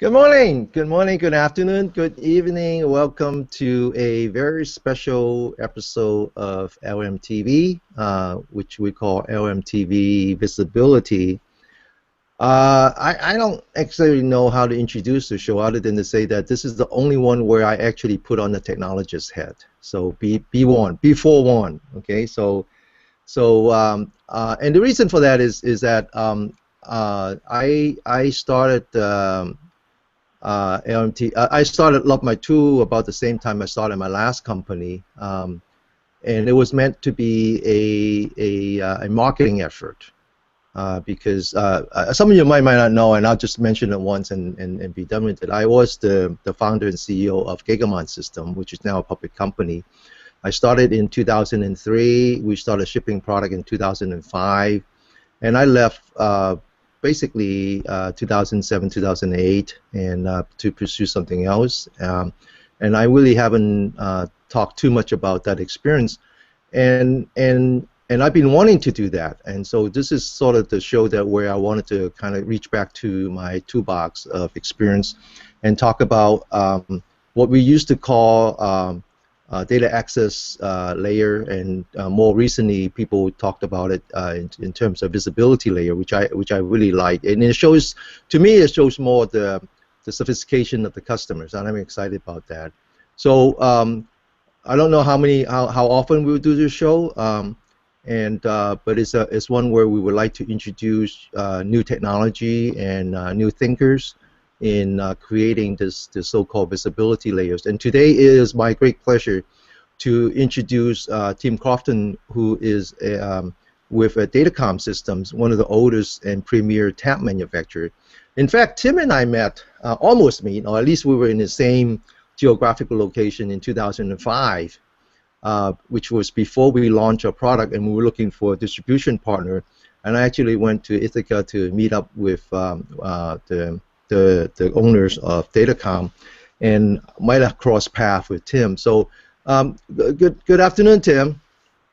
Good morning, good afternoon, good evening. Welcome to a very special episode of LMTV, which we call LMTV Visibility. I don't actually know how to introduce the show other than to say that this is the only one where I actually put on the technologist's hat. So be warned, be forewarned. Okay, and the reason for that is that I started. I started Love My Tool about the same time I started my last company, and it was meant to be a marketing effort because some of you might not know, and I'll just mention it once and be done with it. I was the founder and CEO of Gigamon System, which is now a public company. I started in 2003. We started shipping product in 2005, and I left basically 2007, 2008, and to pursue something else. And I really haven't talked too much about that experience, and I've been wanting to do that. And so this is sort of the show that where I wanted to kind of reach back to my toolbox of experience and talk about what we used to call data access layer, and more recently people talked about it in terms of visibility layer, which I really like, and it shows, to me, it shows more the sophistication of the customers, and I'm excited about that. So I don't know how often we'll do this show, but it's one where we would like to introduce new technology and new thinkers in creating the so-called visibility layers. And today it is my great pleasure to introduce Tim Crofton, who is with Datacom Systems, one of the oldest and premier tab manufacturer. In fact, Tim and I met, almost meet, or at least we were in the same geographical location in 2005, which was before we launched our product, and we were looking for a distribution partner. And I actually went to Ithaca to meet up with the owners of Datacom, and might have crossed paths with Tim. So good afternoon, Tim.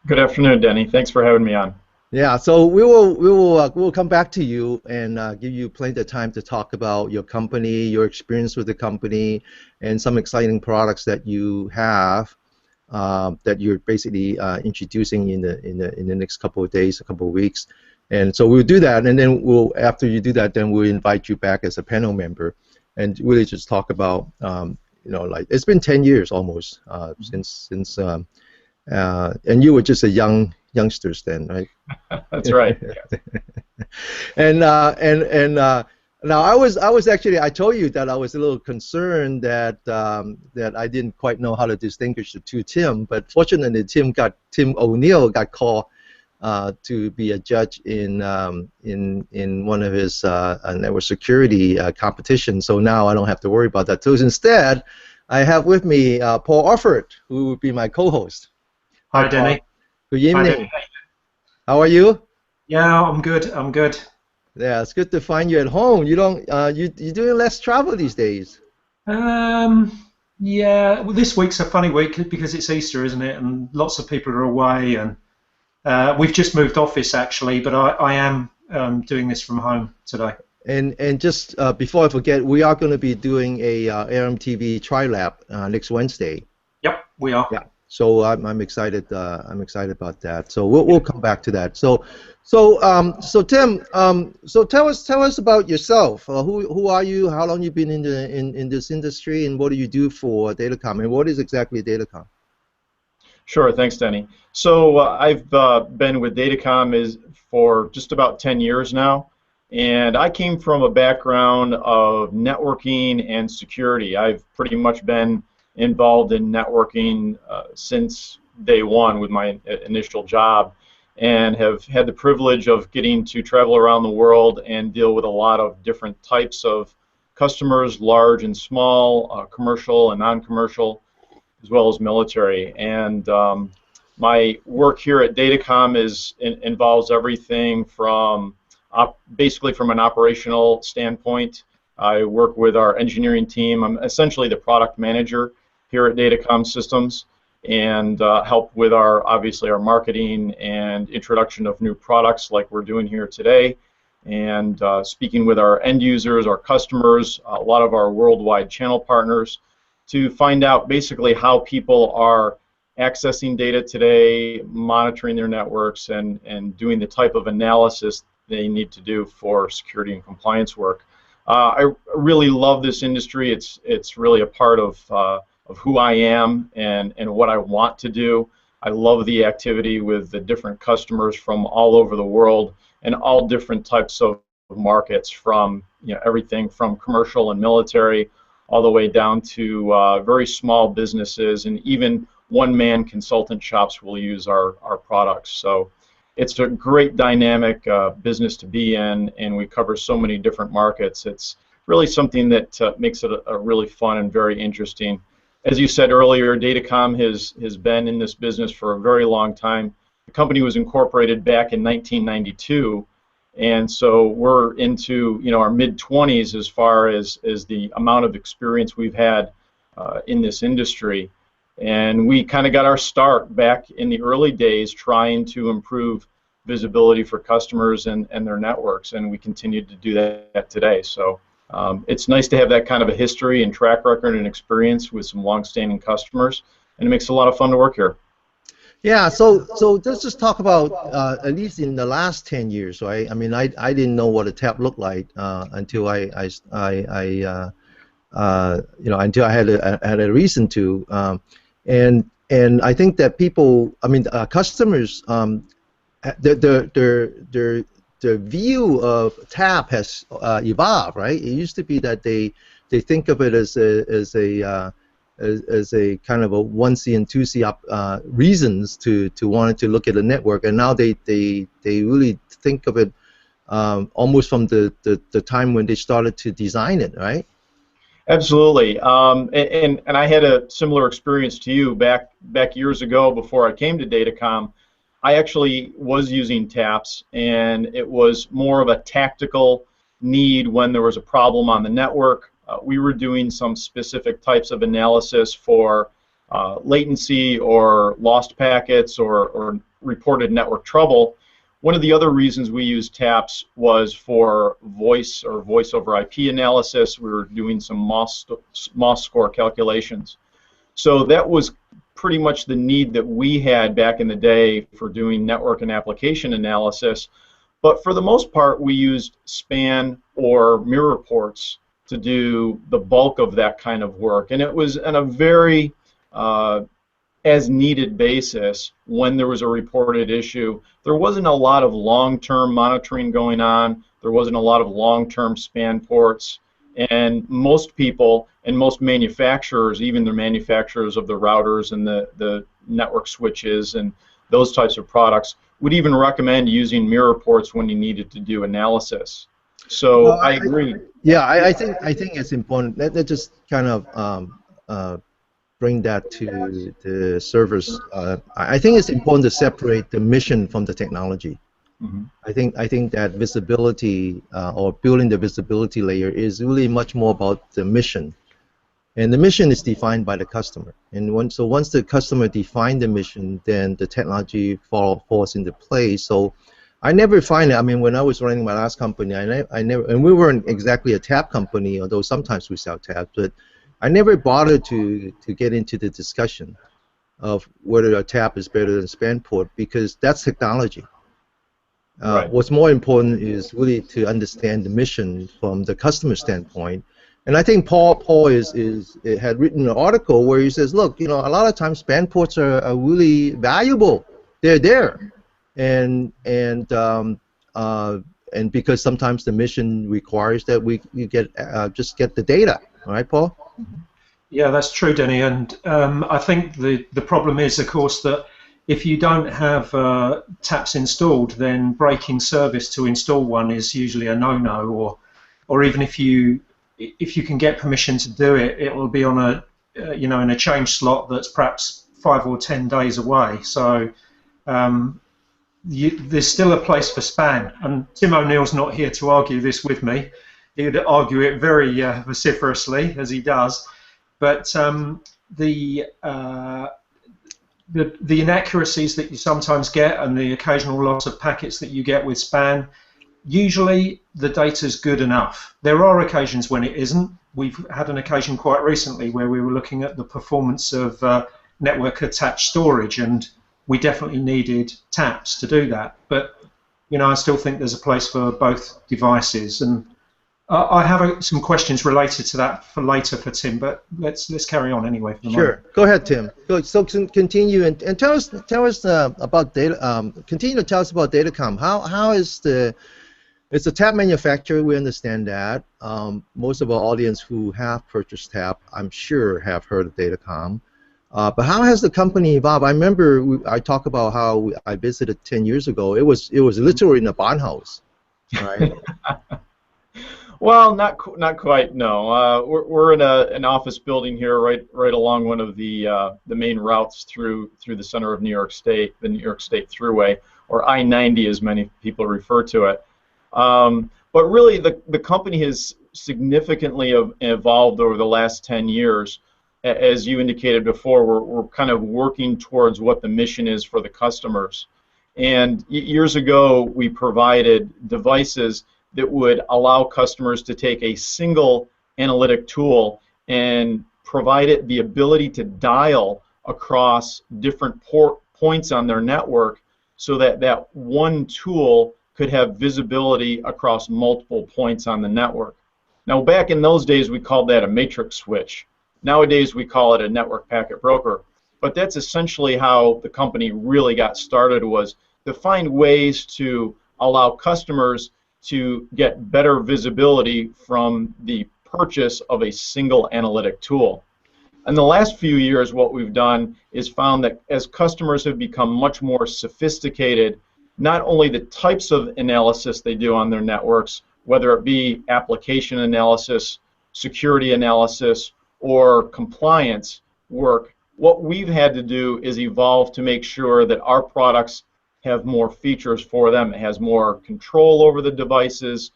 Good afternoon, Denny. Thanks for having me on. Yeah, so we'll come back to you and give you plenty of time to talk about your company, your experience with the company, and some exciting products that you have that you're basically introducing in the next couple of days, a couple of weeks. And so we'll do that, and then after you do that, then we'll invite you back as a panel member, and really just talk about, like it's been 10 years almost since and you were just a youngsters then, right? That's right. and now I was actually, I told you that I was a little concerned that that I didn't quite know how to distinguish the two Tim, but fortunately Tim O'Neill got called to be a judge in one of his network security competitions. So now I don't have to worry about that. So instead, I have with me Paul Offord, who would be my co-host. Hi, Denny. Good evening. Hi, Denny. How are you? Yeah, I'm good. I'm good. Yeah, it's good to find you at home. You don't you're doing less travel these days. Yeah. Well, this week's a funny week because it's Easter, isn't it? And lots of people are away, and we've just moved office actually, but I am doing this from home today. And just before I forget, we are going to be doing a LMTV Tri-Lab next Wednesday. Yep, we are. Yeah. So I'm excited. I'm excited about that. So we'll come back to that. So Tim, so tell us about yourself. Who are you? How long you been in this industry, and what do you do for Datacom, and what is exactly Datacom? Sure, thanks, Denny. So I've been with Datacom for just about 10 years now, and I came from a background of networking and security. I've pretty much been involved in networking since day one with my initial job, and have had the privilege of getting to travel around the world and deal with a lot of different types of customers, large and small, commercial and non-commercial, as well as military. And my work here at Datacom involves everything from basically from an operational standpoint. I work with our engineering team. I'm essentially the product manager here at Datacom Systems, and help with obviously our marketing and introduction of new products like we're doing here today, and speaking with our end users, our customers, a lot of our worldwide channel partners, to find out basically how people are accessing data today, monitoring their networks, and doing the type of analysis they need to do for security and compliance work. I really love this industry. It's really a part of who I am and what I want to do. I love the activity with the different customers from all over the world and all different types of markets, from everything from commercial and military all the way down to very small businesses, and even one-man consultant shops will use our products. So it's a great dynamic business to be in, and we cover so many different markets. It's really something that makes it a really fun and very interesting. As you said earlier, Datacom has been in this business for a very long time. The company was incorporated back in 1992, and so we're into our mid-20s as far as the amount of experience we've had in this industry. And we kind of got our start back in the early days trying to improve visibility for customers and their networks, and we continue to do that today. So it's nice to have that kind of a history and track record and experience with some long-standing customers, and it makes it a lot of fun to work here. Yeah, so let's just talk about at least in the last 10 years, right? I mean, I didn't know what a tap looked like until until I had a reason to, and I think that people, I mean, customers, their view of tap has evolved, right? It used to be that they think of it as a kind of a 1C and 2C reasons to want to look at a network, and now they really think of it almost from the time when they started to design it, right? Absolutely, and I had a similar experience to you back years ago before I came to Datacom. I actually was using taps, and it was more of a tactical need when there was a problem on the network. We were doing some specific types of analysis for latency or lost packets or reported network trouble. One of the other reasons we used taps was for voice or voice over IP analysis. We were doing some MOS score calculations. So that was pretty much the need that we had back in the day for doing network and application analysis. But for the most part, we used span or mirror ports to do the bulk of that kind of work. And it was on a very as needed basis. When there was a reported issue, there wasn't a lot of long-term monitoring going on. There wasn't a lot of long-term span ports. And most people and most manufacturers, even the manufacturers of the routers and the network switches and those types of products, would even recommend using mirror ports when you needed to do analysis. So I agree. Yeah, I think it's important. Let's just kind of bring that to the servers. I think it's important to separate the mission from the technology. Mm-hmm. I think that visibility or building the visibility layer is really much more about the mission, and the mission is defined by the customer. And once the customer defines the mission, then the technology falls into place. So I never find it. I mean, when I was running my last company, I never, and we weren't exactly a tap company, although sometimes we sell taps, but I never bothered to get into the discussion of whether a tap is better than span port, because that's technology. Right. What's more important is really to understand the mission from the customer standpoint. And I think Paul had written an article where he says, look, a lot of times span ports are really valuable. They're there, and because sometimes the mission requires that you just get the data. All right, Paul? Yeah, that's true, Denny. And I think the problem is, of course, that if you don't have taps installed, then breaking service to install one is usually a no-no. Or even if you can get permission to do it, it will be on a in a change slot that's perhaps 5 or 10 days away. So there's still a place for span. And Tim O'Neill's not here to argue this with me. He would argue it very vociferously, as he does. But the inaccuracies that you sometimes get and the occasional loss of packets that you get with span usually the data's good enough. There are occasions when it isn't. We've had an occasion quite recently where we were looking at the performance of network attached storage, and we definitely needed taps to do that. But I still think there's a place for both devices, and I have some questions related to that for later for Tim. But let's carry on anyway. For the moment. Go ahead, Tim. So continue and tell us about data. Continue to tell us about Datacom. How is it's a tap manufacturer. We understand that. Most of our audience who have purchased tap, I'm sure, have heard of Datacom. But how has the company evolved? I remember I talked about how I visited 10 years ago. It was literally in a barn house, right? Well, not quite. No, we're in an office building here, right along one of the main routes through the center of New York State, the New York State Thruway, or I-90 as many people refer to it. But really, the company has significantly evolved over the last 10 years. As you indicated before, we're kind of working towards what the mission is for the customers. And years ago, we provided devices that would allow customers to take a single analytic tool and provide it the ability to dial across different points on their network, so that one tool could have visibility across multiple points on the network. Now, back in those days, we called that a matrix switch. Nowadays, we call it a network packet broker. But that's essentially how the company really got started, was to find ways to allow customers to get better visibility from the purchase of a single analytic tool. In the last few years, what we've done is found that as customers have become much more sophisticated, not only the types of analysis they do on their networks, whether it be application analysis, security analysis, or compliance work, what we've had to do is evolve to make sure that our products have more features for them. It has more control over the devices.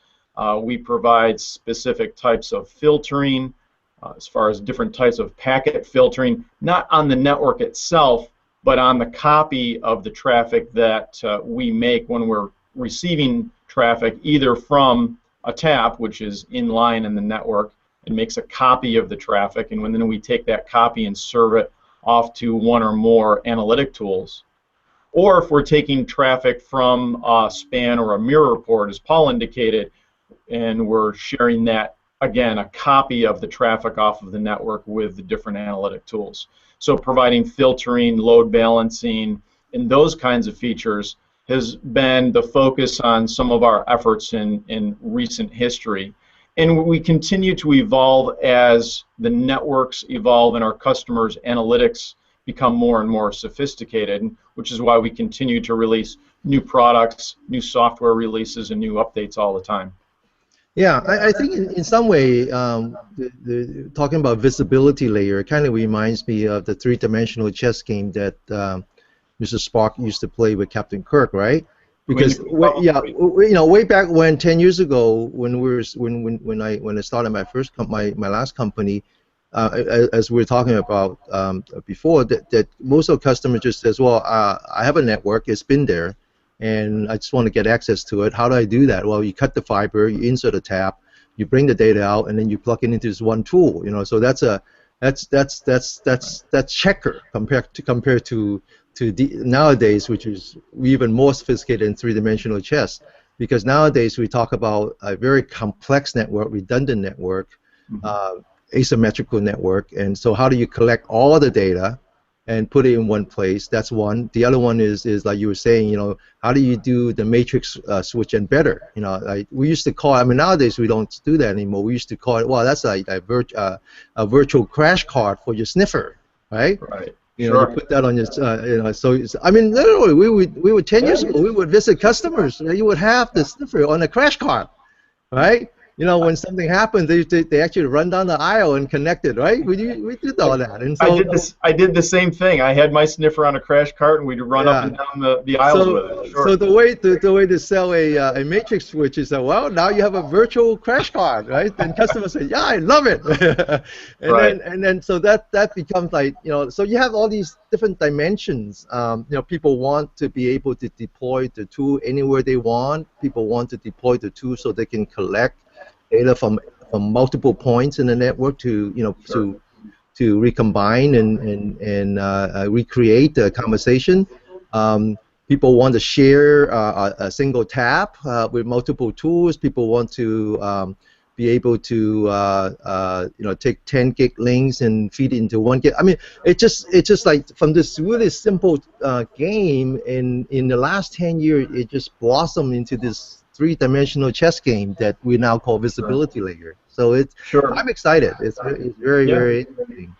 We provide specific types of filtering, as far as different types of packet filtering, not on the network itself, but on the copy of the traffic that we make when we're receiving traffic, either from a tap, which is in line in the network, and makes a copy of the traffic, and then we take that copy and serve it off to one or more analytic tools. Or if we're taking traffic from a span or a mirror port, as Paul indicated, and we're sharing that, again, a copy of the traffic off of the network with the different analytic tools. So providing filtering, load balancing, and those kinds of features has been the focus on some of our efforts in recent history. And we continue to evolve as the networks evolve and our customers' analytics become more and more sophisticated, which is why we continue to release new products, new software releases, and new updates all the time. Yeah, I think in some way, talking about visibility layer, it kind of reminds me of the three-dimensional chess game that Mr. Spock used to play with Captain Kirk, right? Because way back when, 10 years ago, when I started my last company, as we were talking about before, that most of the customers just says, well, I have a network, it's been there, and I just want to get access to it. How do I do that? Well, you cut the fiber, you insert a tap, you bring the data out, and then you plug it into this one tool. So that's checker compared to nowadays, which is even more sophisticated in three-dimensional chess. Because nowadays we talk about a very complex network, redundant network, asymmetrical network, and so how do you collect all the data and put it in one place? That's one. The other one is like you were saying, how do you do the matrix switch and better? Like we used to call. I mean, nowadays we don't do that anymore. We used to call it. Well, that's a virtual crash card for your sniffer, right? Right. You put that on your. So I mean, literally, we would 10 years ago we would visit customers. You would have the sniffer on a crash card, right? you know, when something happens, they actually run down the aisle and connect it, right? We did all that, and so I did the same thing. I had my sniffer on a crash cart, and we'd run up yeah. and down the aisles with it. Sure. So the way to sell a matrix switch is that, well, now you have a virtual crash card, right? Then customers say, yeah, I love it, and Right. then so that becomes like, you know, so you have all these different dimensions. You know, people want to be able to deploy the tool anywhere they want. People want to deploy the tool so they can collect data from multiple points in the network to, you know, Sure. to recombine and recreate the conversation. People want to share a single tap with multiple tools. People want to be able to you know, take 10 gig links and feed it into 1 gig. I mean, it's just like from this really simple game in the last 10 years, it just blossomed into this three-dimensional chess game that we now call visibility layer. So it's, Sure. I'm excited. It's very Yeah. very interesting.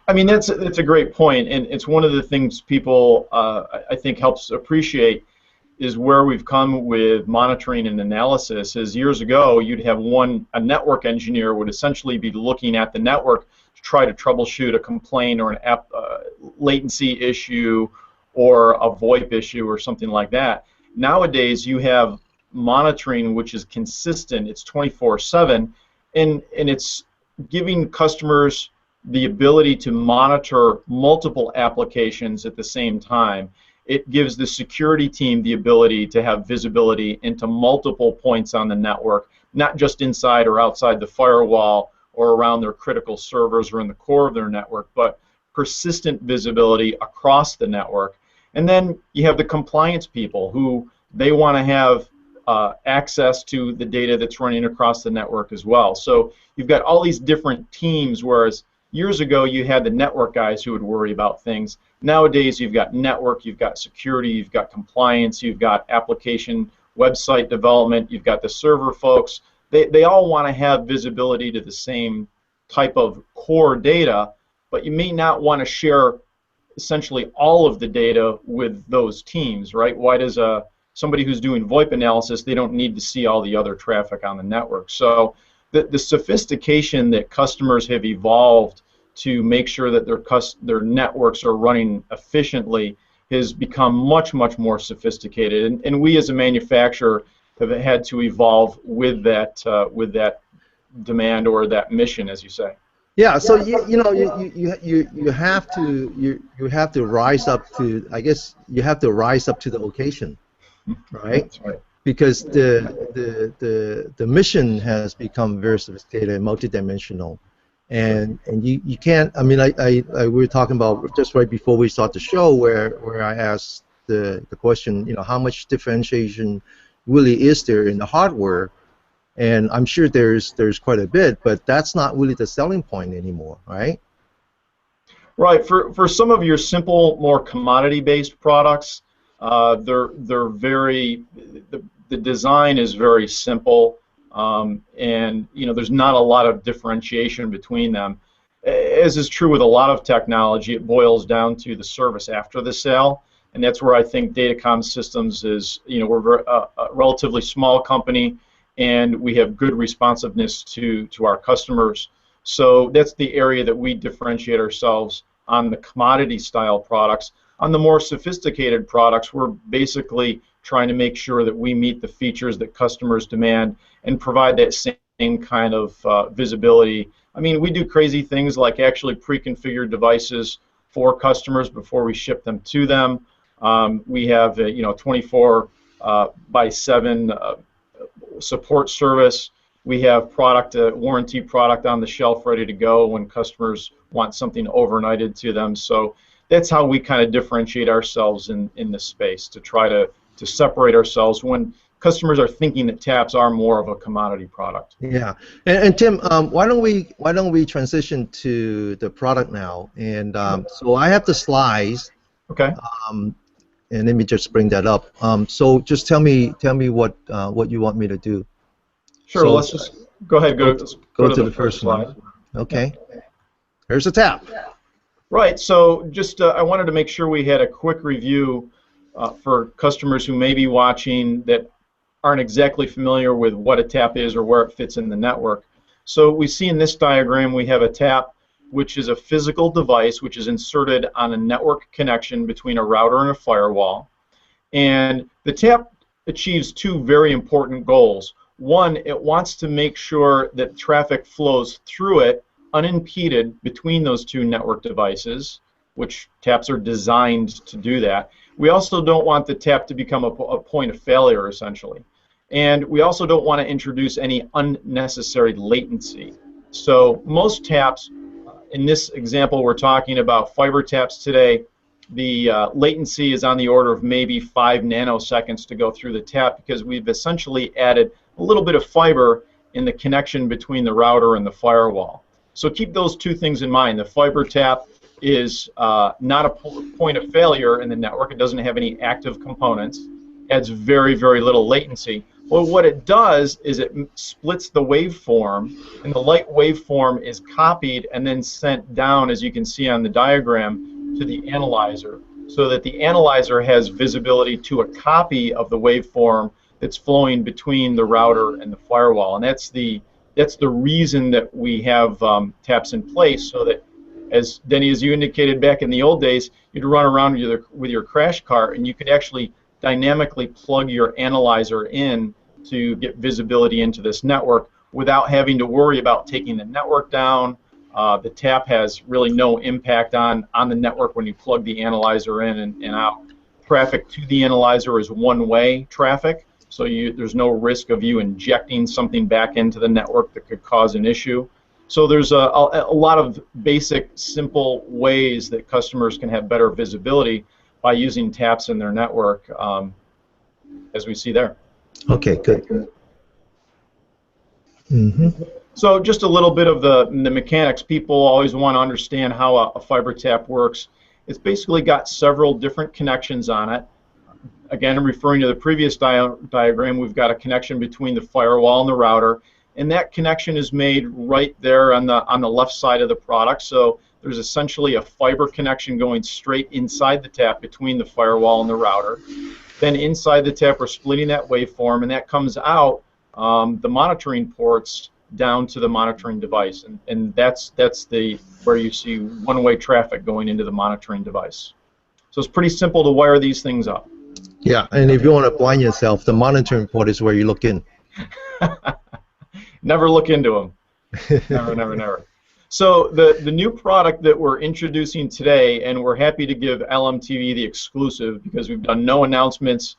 I mean, that's a great point, and it's one of the things people I think helps appreciate is where we've come with monitoring and analysis. Is years ago you'd have a network engineer would essentially be looking at the network to try to troubleshoot a complaint or an app latency issue or a VoIP issue or something like that. Nowadays you have monitoring which is consistent. It's 24/7, and it's giving customers the ability to monitor multiple applications at the same time. It gives the security team the ability to have visibility into multiple points on the network, not just inside or outside the firewall or around their critical servers or in the core of their network, but persistent visibility across the network. And then you have the compliance people who they want to have access to the data that's running across the network as well. So you've got all these different teams, whereas years ago you had the network guys who would worry about things. Nowadays you've got network, you've got security, you've got compliance, you've got application website development, you've got the server folks. They all want to have visibility to the same type of core data, but you may not want to share essentially all of the data with those teams, right? Why does somebody who's doing VoIP analysis, they don't need to see all the other traffic on the network? So the sophistication that customers have evolved to make sure that their networks are running efficiently has become much more sophisticated, and we as a manufacturer have had to evolve with that demand or that mission, as you say. Yeah, so you know, you have to rise up to, I guess you have to rise up to the occasion, right? That's right. Because the mission has become very sophisticated and multidimensional, and you can't. I mean, we were talking about just right before we start the show where I asked the question, you know, how much differentiation really is there in the hardware, and I'm sure there's quite a bit, but that's not really the selling point anymore, right? Right. For some of your simple, more commodity-based products, they're very, the design is very simple, and you know, there's not a lot of differentiation between them. As is true with a lot of technology, it boils down to the service after the sale, and that's where I think Datacom Systems is. You know, we're a relatively small company, and we have good responsiveness to our customers. So that's the area that we differentiate ourselves on the commodity style products. On the more sophisticated products, we're basically trying to make sure that we meet the features that customers demand and provide that same kind of visibility. I mean, we do crazy things like actually pre-configured devices for customers before we ship them to them. We have a, you know, 24/7 support service. We have warranty product on the shelf ready to go when customers want something overnighted to them. So that's how we kind of differentiate ourselves in this space, to try to separate ourselves when customers are thinking that taps are more of a commodity product. Yeah, and Tim, why don't we transition to the product now? And so I have the slides. Okay. And let me just bring that up. So just tell me what you want me to do. Sure. So let's just go ahead. Go to the first slide. one. Okay. Here's the tap. Right. So just I wanted to make sure we had a quick review for customers who may be watching that aren't exactly familiar with what a tap is or where it fits in the network. So we see in this diagram we have a tap, which is a physical device which is inserted on a network connection between a router and a firewall. And the tap achieves two very important goals. One, it wants to make sure that traffic flows through it unimpeded between those two network devices, which taps are designed to do that. We also don't want the tap to become a point of failure, essentially. And we also don't want to introduce any unnecessary latency. So most taps, in this example we're talking about fiber taps today, the latency is on the order of maybe 5 nanoseconds to go through the tap, because we've essentially added a little bit of fiber in the connection between the router and the firewall. So keep those two things in mind. The fiber tap is not a point of failure in the network. It doesn't have any active components. Adds very, very little latency. Well, what it does is it splits the waveform, and the light waveform is copied and then sent down, as you can see on the diagram, to the analyzer, so that the analyzer has visibility to a copy of the waveform that's flowing between the router and the firewall. And that's the reason that we have taps in place, so that, as Denny, as you indicated back in the old days, you'd run around with your crash cart, and you could actually dynamically plug your analyzer in to get visibility into this network without having to worry about taking the network down. The tap has really no impact on the network when you plug the analyzer in and out. Traffic to the analyzer is one-way traffic, so there's no risk of you injecting something back into the network that could cause an issue. So there's a lot of basic, simple ways that customers can have better visibility by using taps in their network, as we see there. Okay, good. Mm-hmm. So just a little bit of the mechanics. People always want to understand how a fiber tap works. It's basically got several different connections on it. Again, I'm referring to the previous diagram. We've got a connection between the firewall and the router, and that connection is made right there on the left side of the product. So there's essentially a fiber connection going straight inside the tap between the firewall and the router. Then inside the tap, we're splitting that waveform, and that comes out the monitoring ports down to the monitoring device, and that's where you see one-way traffic going into the monitoring device. So it's pretty simple to wire these things up. Yeah, and if you want to blind yourself, the monitoring port is where you look in. Never look into them. Never, never, never. So the new product that we're introducing today, and we're happy to give LMTV the exclusive because we've done no announcements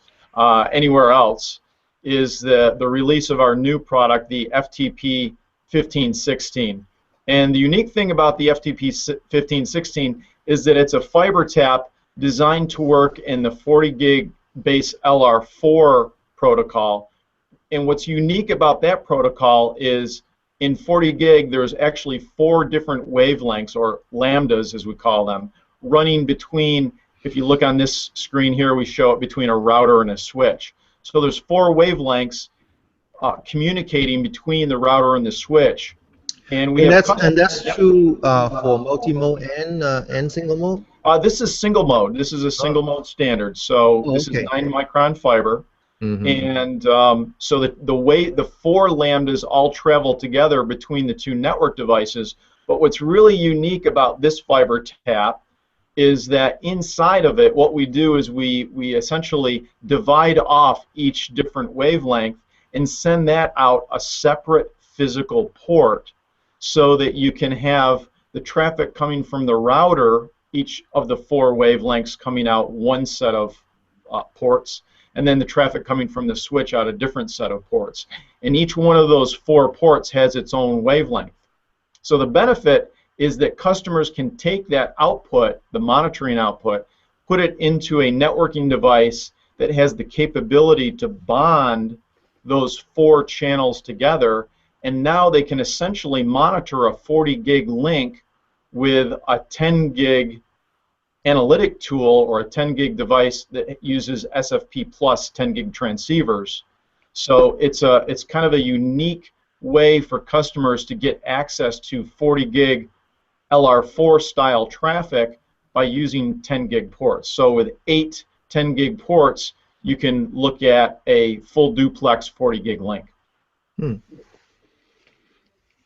anywhere else, is the release of our new product, the FTP 1516. And the unique thing about the FTP 1516 is that it's a fiber tap designed to work in the 40 gig base LR4 protocol. And what's unique about that protocol is in 40 gig there's actually 4 different wavelengths, or lambdas as we call them, running between, if you look on this screen here, we show it between a router and a switch. So there's 4 wavelengths communicating between the router and the switch. And that's true for multi-mode and single mode? This is single mode. This is a single mode standard. So this is 9-micron fiber. Mm-hmm. And so the 4 lambdas all travel together between the 2 network devices. But what's really unique about this fiber tap is that inside of it, what we do is we essentially divide off each different wavelength and send that out a separate physical port, so that you can have the traffic coming from the router, each of the 4 wavelengths coming out one set of ports, and then the traffic coming from the switch out a different set of ports. And each one of those 4 ports has its own wavelength. So the benefit is that customers can take that output, the monitoring output, put it into a networking device that has the capability to bond those 4 channels together, and now they can essentially monitor a 40 gig link with a 10 gig analytic tool, or a 10 gig device that uses SFP plus 10 gig transceivers. So it's kind of a unique way for customers to get access to 40 gig LR4 style traffic by using 10 gig ports. So with 8 10 gig ports, you can look at a full duplex 40 gig link. Hmm.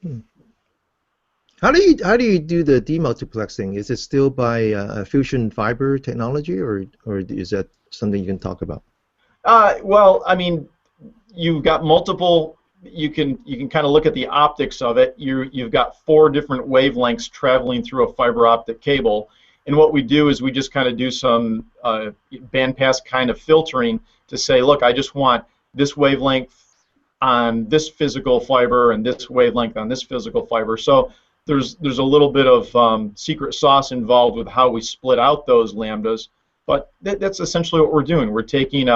Hmm. How do you do the demultiplexing? Is it still by fusion fiber technology, or is that something you can talk about? Well, I mean, you've got multiple. You can kind of look at the optics of it. You've got 4 different wavelengths traveling through a fiber optic cable, and what we do is we just kind of do some bandpass kind of filtering to say, look, I just want this wavelength on this physical fiber and this wavelength on this physical fiber. So there's a little bit of secret sauce involved with how we split out those lambdas, but that's essentially what we're doing. We're taking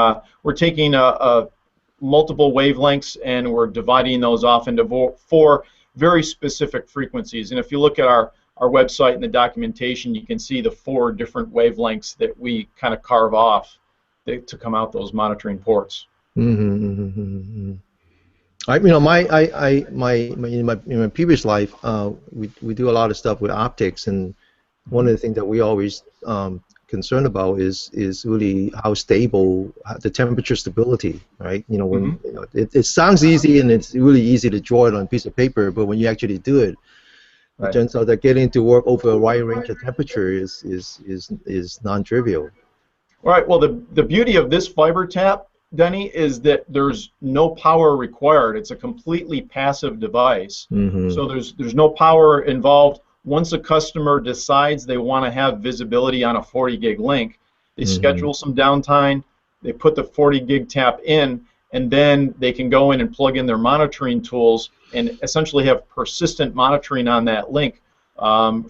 multiple wavelengths and we're dividing those off into 4 very specific frequencies. And if you look at our website and the documentation, you can see the 4 different wavelengths that we kind of carve off to come out those monitoring ports. Mm-hmm. In my previous life, we do a lot of stuff with optics, and one of the things that we always concerned about is really how stable the temperature stability, right? When it sounds easy and it's really easy to draw it on a piece of paper, but when you actually do it, it turns out that getting to work over a wide range of temperature is non-trivial. Right. Well, the beauty of this fiber tap, Denny, is that there's no power required. It's a completely passive device. Mm-hmm. So there's no power involved. Once a customer decides they want to have visibility on a 40 gig link, they schedule some downtime, they put the 40 gig tap in, and then they can go in and plug in their monitoring tools and essentially have persistent monitoring on that link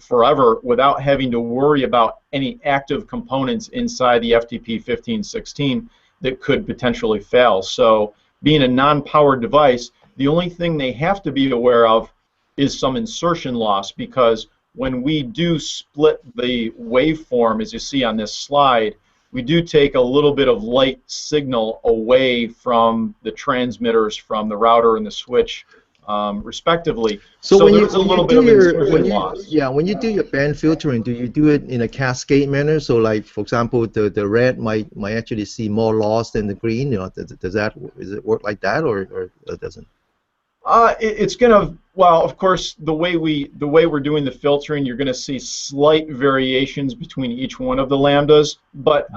forever without having to worry about any active components inside the FTP 1516 that could potentially fail. So being a non-powered device, the only thing they have to be aware of is some insertion loss, because when we do split the waveform, as you see on this slide, we do take a little bit of light signal away from the transmitters from the router and the switch, respectively. So there's a little bit of insertion loss. Yeah, when you do your band filtering, do you do it in a cascade manner? So, like, for example, the red might actually see more loss than the green. Does it work like that, or it doesn't? It's gonna, well, of course, the way we're doing the filtering, you're gonna see slight variations between each one of the lambdas, but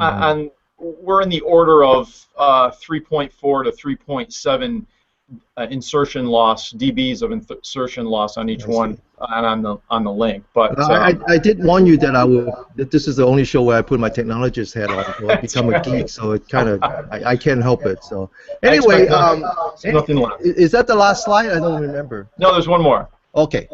we're in the order of 3.4 to 3.7 insertion loss, dBs of insertion loss on each one and on the link. But I did warn you that this is the only show where I put my technologist hat on. So I become a geek, so it kind of I can't help it. So anyway, nothing left. Is that the last slide? I don't remember. No, there's one more. Okay.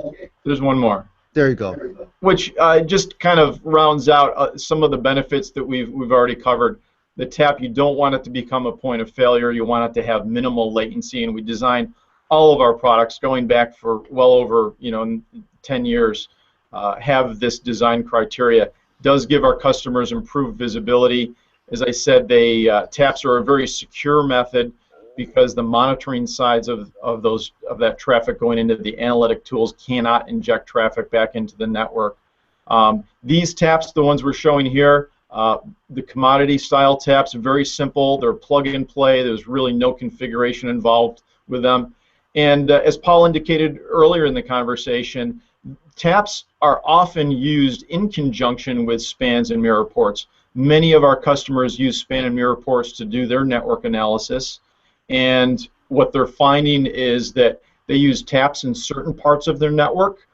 There's one more. There you go. Which just kind of rounds out some of the benefits that we've already covered. The tap, you don't want it to become a point of failure. You want it to have minimal latency, and we design all of our products going back for well over 10 years. Have this design criteria. Does give our customers improved visibility. As I said, taps are a very secure method because the monitoring sides of that traffic going into the analytic tools cannot inject traffic back into the network. These taps, the ones we're showing here, the commodity style taps are very simple. They're plug and play. There's really no configuration involved with them. And as Paul indicated earlier in the conversation, taps are often used in conjunction with spans and mirror ports. Many of our customers use span and mirror ports to do their network analysis, and what they're finding is that they use taps in certain parts of their network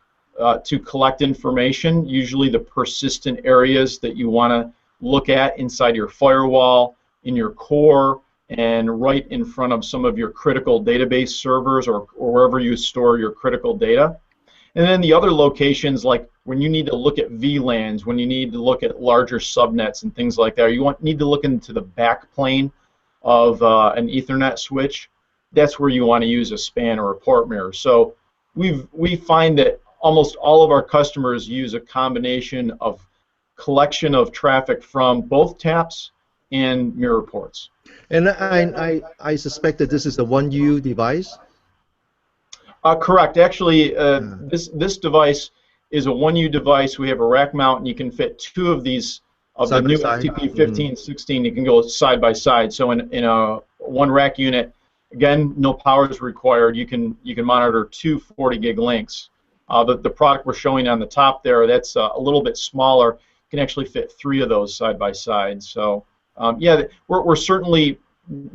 to collect information, usually the persistent areas that you want to look at inside your firewall, in your core, and right in front of some of your critical database servers or wherever you store your critical data. And then the other locations, like when you need to look at VLANs, when you need to look at larger subnets and things like that, you need to look into the back plane of an Ethernet switch. That's where you want to use a span or a port mirror. So we find that almost all of our customers use a combination of collection of traffic from both taps and mirror ports. And I suspect that this is a 1U device? Correct. Actually, this device is a 1U device. We have a rack mount, and you can fit 2 of these of the Side by new side. FTP 1516, it can go side by side. So in a one rack unit, again, no power is required. You can monitor two 40 gig links. The product we're showing on the top there, that's a little bit smaller. You can actually fit 3 of those side by side. So yeah, we're certainly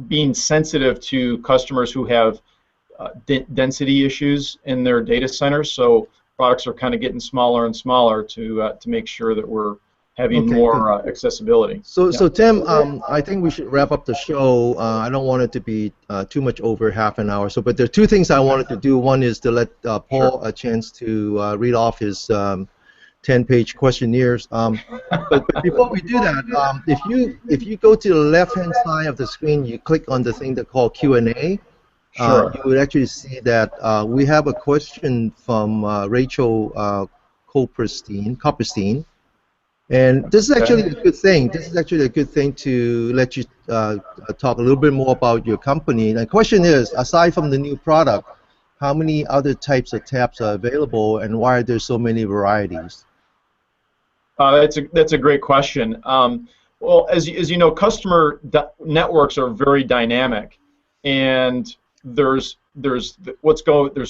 being sensitive to customers who have density issues in their data centers. So products are kind of getting smaller and smaller to make sure that we're having more accessibility. So Tim, I think we should wrap up the show. I don't want it to be too much over half an hour. So, but there are 2 things I wanted to do. One is to let Paul a chance to read off his 10-page questionnaires. But before we do that, if you go to the left-hand side of the screen, you click on the thing that called Q&A. You would actually see that we have a question from Rachel Copperstein. And this is actually a good thing. This is actually a good thing to let you talk a little bit more about your company. And the question is, aside from the new product, how many other types of taps are available, and why are there so many varieties? That's a great question. Well, as you know, customer networks are very dynamic, and there's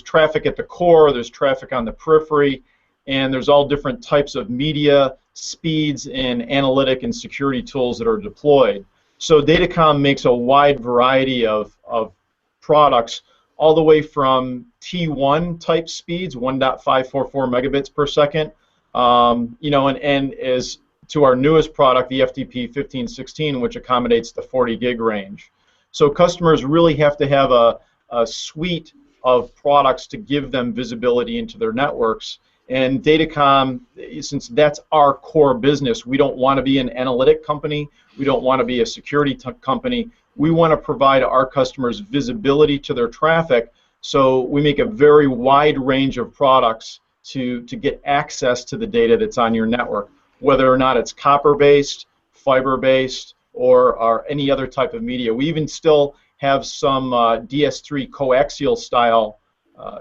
traffic at the core, there's traffic on the periphery, and there's all different types of media, speeds, and analytic and security tools that are deployed. So Datacom makes a wide variety of products, all the way from T1 type speeds, 1.544 megabits per second, you know, and as to our newest product, the FTP 1516, which accommodates the 40 gig range. So customers really have to have a suite of products to give them visibility into their networks. And Datacom, since that's our core business, we don't want to be an analytic company. We don't want to be a security company. We want to provide our customers visibility to their traffic. So we make a very wide range of products to get access to the data that's on your network, whether or not it's copper-based, fiber-based, or any other type of media. We even still have some DS3 coaxial style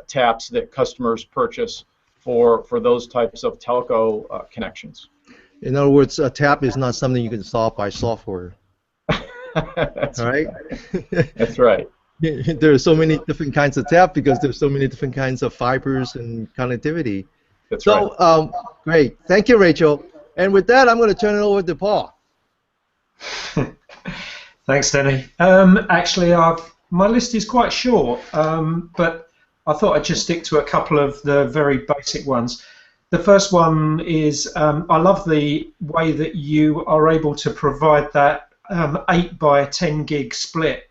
taps that customers purchase for those types of telco connections. In other words, a tap is not something you can solve by software. That's right. That's right. There are so many different kinds of tap because there's so many different kinds of fibers and connectivity. That's right. Great. Thank you, Rachel. And with that, I'm going to turn it over to Paul. Thanks, Denny. Actually, my list is quite short, but I thought I'd just stick to a couple of the very basic ones. The first one is I love the way that you are able to provide that 8 by 10 gig split,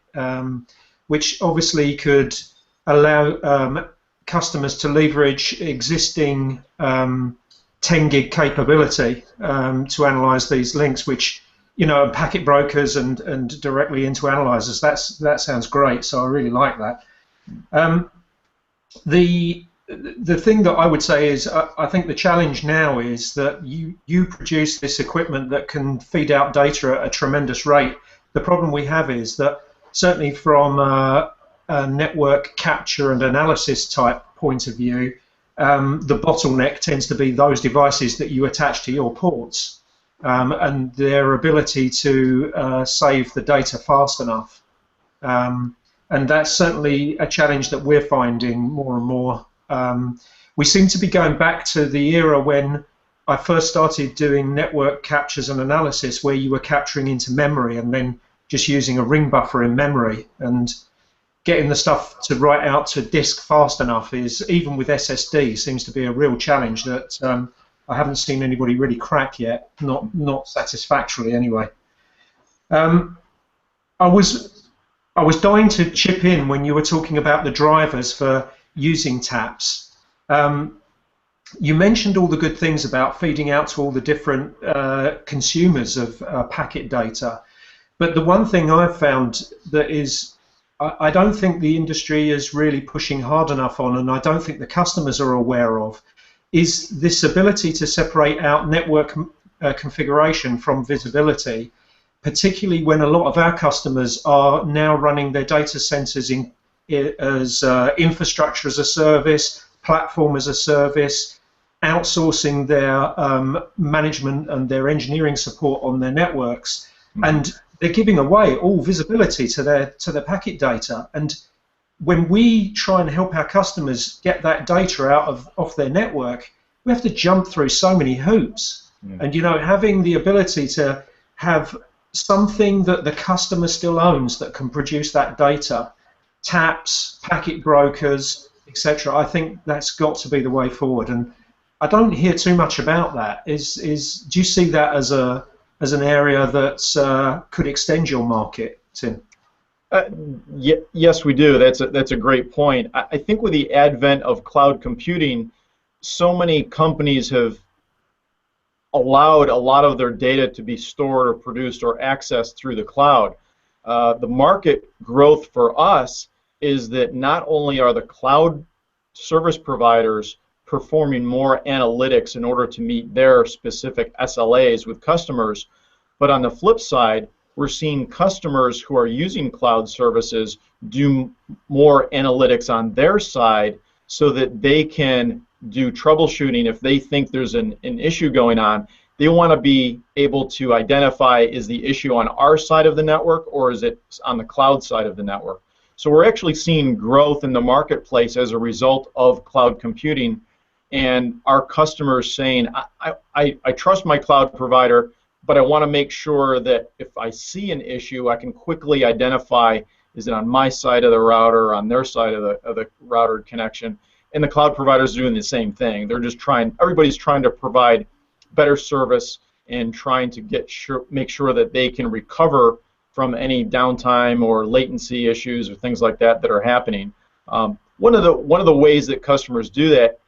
which obviously could allow customers to leverage existing 10 gig capability to analyze these links, which, you know, packet brokers and directly into analyzers. That sounds great, so I really like that. The thing that I would say is I think the challenge now is that you produce this equipment that can feed out data at a tremendous rate. The problem we have is that certainly from a network capture and analysis type point of view, the bottleneck tends to be those devices that you attach to your ports and their ability to save the data fast enough. And that's certainly a challenge that we're finding more and more. We seem to be going back to the era when I first started doing network captures and analysis, where you were capturing into memory and then just using a ring buffer in memory, and getting the stuff to write out to disk fast enough is, even with SSD, seems to be a real challenge that I haven't seen anybody really crack yet, not satisfactorily anyway. I was dying to chip in when you were talking about the drivers for using taps. You mentioned all the good things about feeding out to all the different consumers of packet data, but the one thing I've found that is I don't think the industry is really pushing hard enough on, and I don't think the customers are aware of, is this ability to separate out network configuration from visibility, particularly when a lot of our customers are now running their data centers as infrastructure as a service, platform as a service, outsourcing their management and their engineering support on their networks, and they're giving away all visibility to their packet data. And when we try and help our customers get that data out of off their network, we have to jump through so many hoops. And having the ability to have something that the customer still owns that can produce that data, taps, packet brokers, etc. I think that's got to be the way forward. And I don't hear too much about that. Do you see that as an area that could extend your market, Tim? Yes, we do. That's a great point. I think with the advent of cloud computing, so many companies have allowed a lot of their data to be stored or produced or accessed through the cloud. The market growth for us is that not only are the cloud service providers performing more analytics in order to meet their specific SLAs with customers, but on the flip side, we're seeing customers who are using cloud services do more analytics on their side so that they can do troubleshooting if they think there's an issue going on. They want to be able to identify, is the issue on our side of the network or is it on the cloud side of the network? So we're actually seeing growth in the marketplace as a result of cloud computing, and our customers saying, I trust my cloud provider, but I want to make sure that if I see an issue, I can quickly identify, is it on my side of the router or on their side of the router connection? And the cloud providers are doing the same thing. They're just everybody's trying to provide better service and trying to make sure that they can recover from any downtime or latency issues or things like that that are happening. One of the ways that customers do that,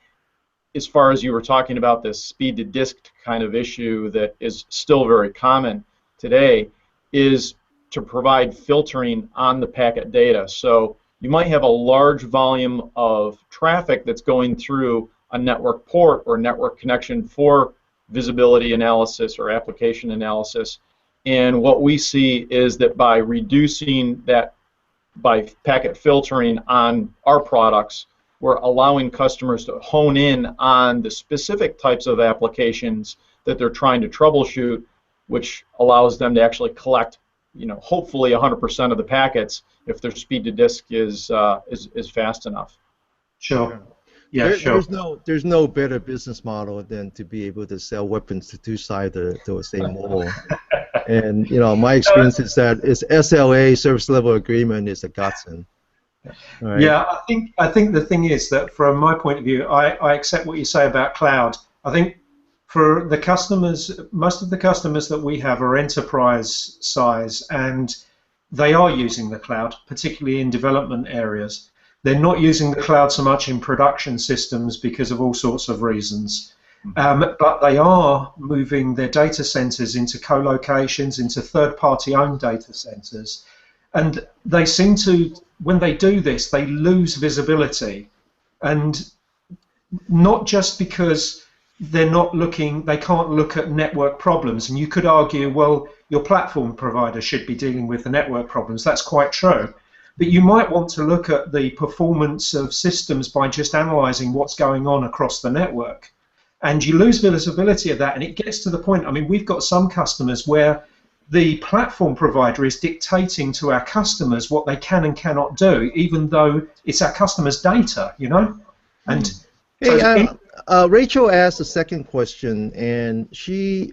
as far as you were talking about this speed to disk kind of issue that is still very common today, is to provide filtering on the packet data. So you might have a large volume of traffic that's going through a network port or network connection for visibility analysis or application analysis. And what we see is that by reducing that, by packet filtering on our products, we're allowing customers to hone in on the specific types of applications that they're trying to troubleshoot, which allows them to actually collect, hopefully 100% of the packets if their speed to disk is fast enough. Sure. Yeah, sure. There's no better business model than to be able to sell weapons to two sides of the same wall. And my experience is that SLA, service level agreement, is a godsend. Right. Yeah, I think the thing is that from my point of view, I accept what you say about cloud. I think for the customers, most of the customers that we have are enterprise size, and they are using the cloud, particularly in development areas. They're not using the cloud so much in production systems because of all sorts of reasons. But they are moving their data centers into co-locations, into third-party owned data centers. And they seem to, when they do this, they lose visibility. And not just because they're not looking, they can't look at network problems. And you could argue, well, your platform provider should be dealing with the network problems. That's quite true. But you might want to look at the performance of systems by just analyzing what's going on across the network. And you lose visibility of that, and it gets to the point, I mean, we've got some customers where the platform provider is dictating to our customers what they can and cannot do, even though it's our customers' data, And hey, Rachel asked a second question, and she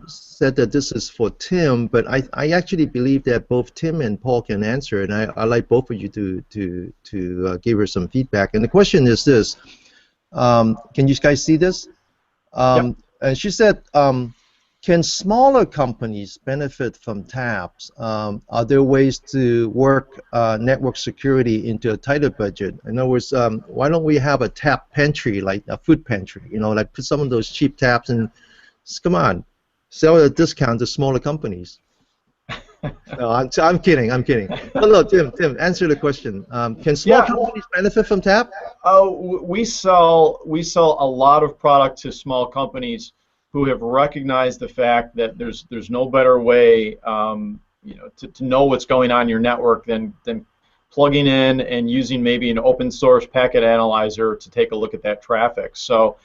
said that this is for Tim, but I actually believe that both Tim and Paul can answer it, and I'd like both of you to give her some feedback. And the question is this: can you guys see this? Yep. And she said, can smaller companies benefit from TAPs? Are there ways to work network security into a tighter budget? In other words, why don't we have a TAP pantry, like a food pantry? Like put some of those cheap TAPs and come on, sell at a discount to smaller companies. No, I'm kidding. No, Tim, answer the question. Can small companies benefit from TAP? We sell a lot of product to small companies who have recognized the fact that there's no better way, to know what's going on in your network than plugging in and using maybe an open source packet analyzer to take a look at that traffic. So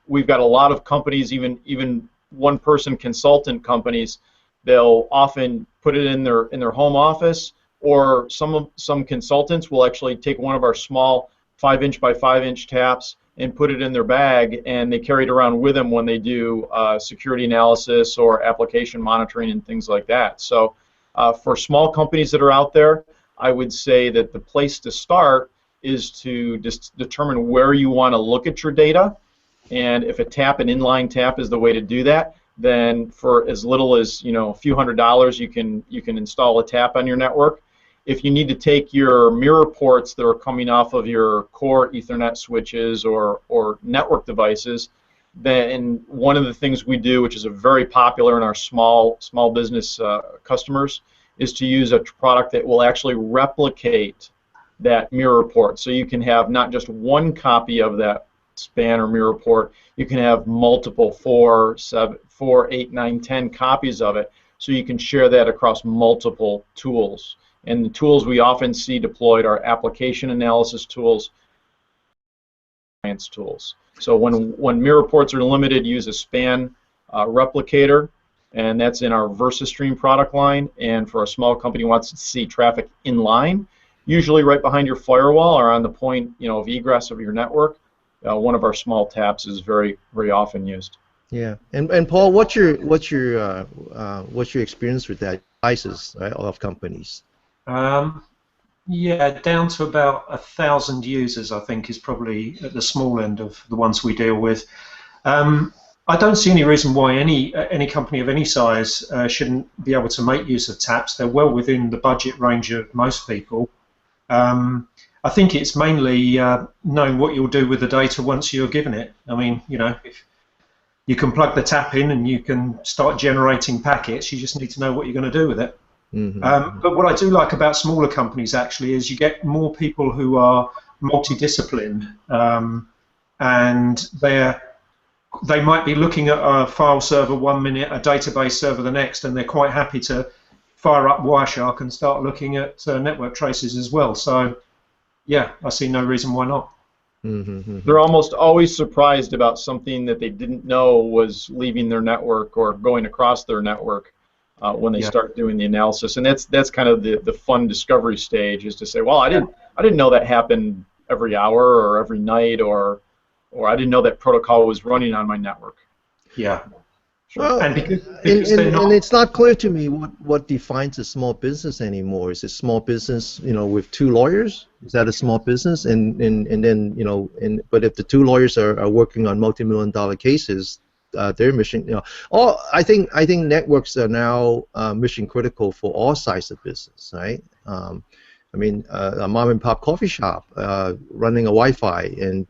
We've got a lot of companies, even one-person consultant companies. They'll often put it in their home office, or some consultants will actually take one of our small 5-inch by 5-inch taps and put it in their bag, and they carry it around with them when they do security analysis or application monitoring and things like that. So for small companies that are out there, I would say that the place to start is to just determine where you want to look at your data, and if an inline tap is the way to do that, then for as little as a few $100s, you can install a tap on your network. If you need to take your mirror ports that are coming off of your core Ethernet switches or network devices, then one of the things we do, which is very popular in our small business customers, is to use a product that will actually replicate that mirror port. So you can have not just one copy of that span or mirror port, you can have multiple, 4, 8, 9, 10 copies of it, so you can share that across multiple tools. And the tools we often see deployed are application analysis tools, science tools. So when mirror ports are limited, use a span replicator, and that's in our VersaStream product line. And for a small company who wants to see traffic in line, usually right behind your firewall or on the point of egress of your network, one of our small taps is very, very often used. Yeah, and Paul, what's your experience with that devices, right, of companies? Yeah, down to about 1,000 users, I think, is probably at the small end of the ones we deal with. I don't see any reason why any company of any size shouldn't be able to make use of taps. They're well within the budget range of most people. I think it's mainly knowing what you'll do with the data once you're given it. I mean, if you can plug the tap in and you can start generating packets, you just need to know what you're going to do with it. Mm-hmm. But what I do like about smaller companies actually is you get more people who are multidisciplined, and they might be looking at a file server 1 minute, a database server the next, and they're quite happy to fire up Wireshark and start looking at network traces as well. So yeah, I see no reason why not. Mm-hmm. They're almost always surprised about something that they didn't know was leaving their network or going across their network when they start doing the analysis, and that's kind of the fun discovery stage, is to say, well, I didn't know that happened every hour or every night, or I didn't know that protocol was running on my network. Yeah. Sure. Well, and it's not clear to me what defines a small business anymore. Is it small business, with 2 lawyers? Is that a small business? And then, but if the 2 lawyers are working on multi-million-dollar cases, their mission, I think networks are now mission critical for all sides of business, right? I mean, a mom-and-pop coffee shop running a Wi-Fi, and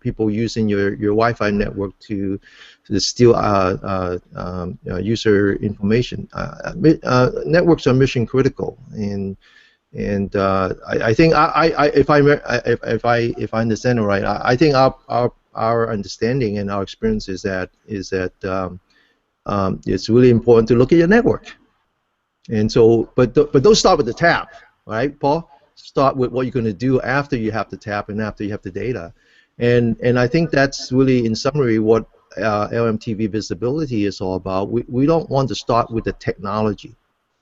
people using your Wi-Fi network to steal user information. Networks are mission critical, and I think if I understand it right, I think our understanding and our experience is that it's really important to look at your network, and so but don't start with the tap. Right, Paul? Start with what you're going to do after you have the tap and after you have the data. And I think that's really, in summary, what LMTV visibility is all about. We don't want to start with the technology.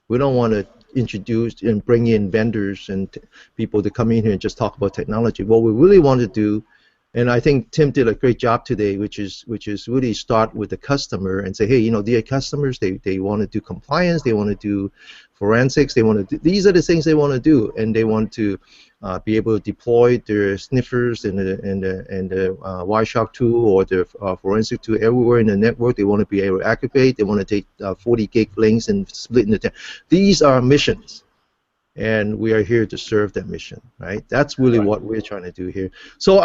We don't want to introduce and bring in vendors and people to come in here and just talk about technology. What we really want to do, and I think Tim did a great job today, which is really start with the customer and say, hey, dear customers, they want to do compliance, they want to do forensics, these are the things they want to do, and they want to be able to deploy their sniffers and the Wireshark tool or the forensic tool everywhere in the network. They want to be able to aggregate. They want to take 40 gig links and split into 10. These are missions, and we are here to serve that mission, right? That's really what we're trying to do here. So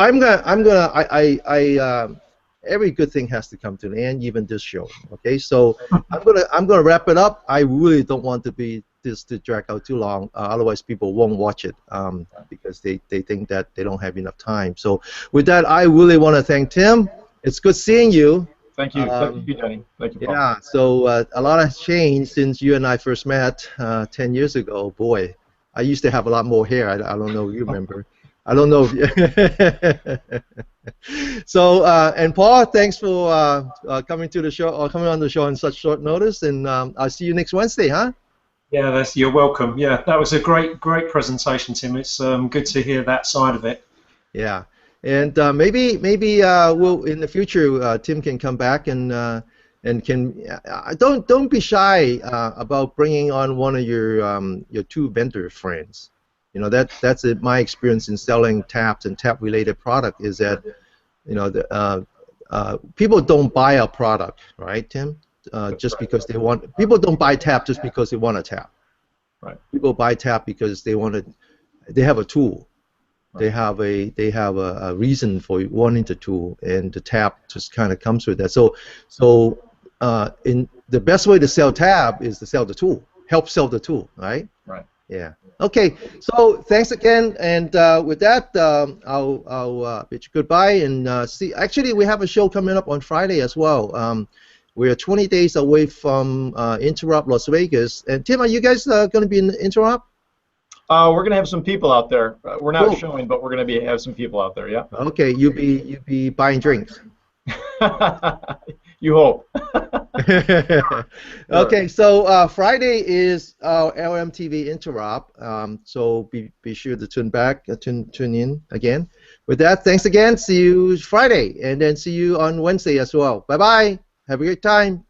every good thing has to come to an end, even this show. Okay, so I'm gonna wrap it up. I really don't want to drag out too long. Otherwise, people won't watch it because they think that they don't have enough time. So with that, I really want to thank Tim. It's good seeing you. Thank you. Thank you, Denny. Thank you, Paul. Yeah. So a lot has changed since you and I first met 10 years ago. Boy, I used to have a lot more hair. I don't know if you remember. I don't know. So, and Paul, thanks for coming to the show or coming on the show on such short notice. And I'll see you next Wednesday, huh? Yeah, you're welcome. Yeah, that was a great presentation, Tim. It's good to hear that side of it. Yeah, and maybe we'll in the future Tim can come back and can don't be shy about bringing on one of your two vendor friends. You know, that's my experience in selling taps and tap related product is that, you know, people don't buy a product, right, Tim? Just because they want. People don't buy tap just because they want a tap. Right. People buy tap because they have a tool. Right. They have a reason for wanting the tool, and the tap just kind of comes with that. So in the best way to sell tap is to sell the tool. Help sell the tool, right? Right. Yeah. Okay. So thanks again, and with that, I'll bid you goodbye and see. Actually, we have a show coming up on Friday as well. We're 20 days away from Interrupt Las Vegas. And Tim, are you guys going to be in Interrupt? We're gonna have some people out there. We're not showing, but we're gonna have some people out there. Yeah. Okay. You be buying drinks. You hope. Okay, so Friday is our LMTV Interrupt, so be sure to tune in again. With that, thanks again. See you Friday, and then see you on Wednesday as well. Bye-bye. Have a great time.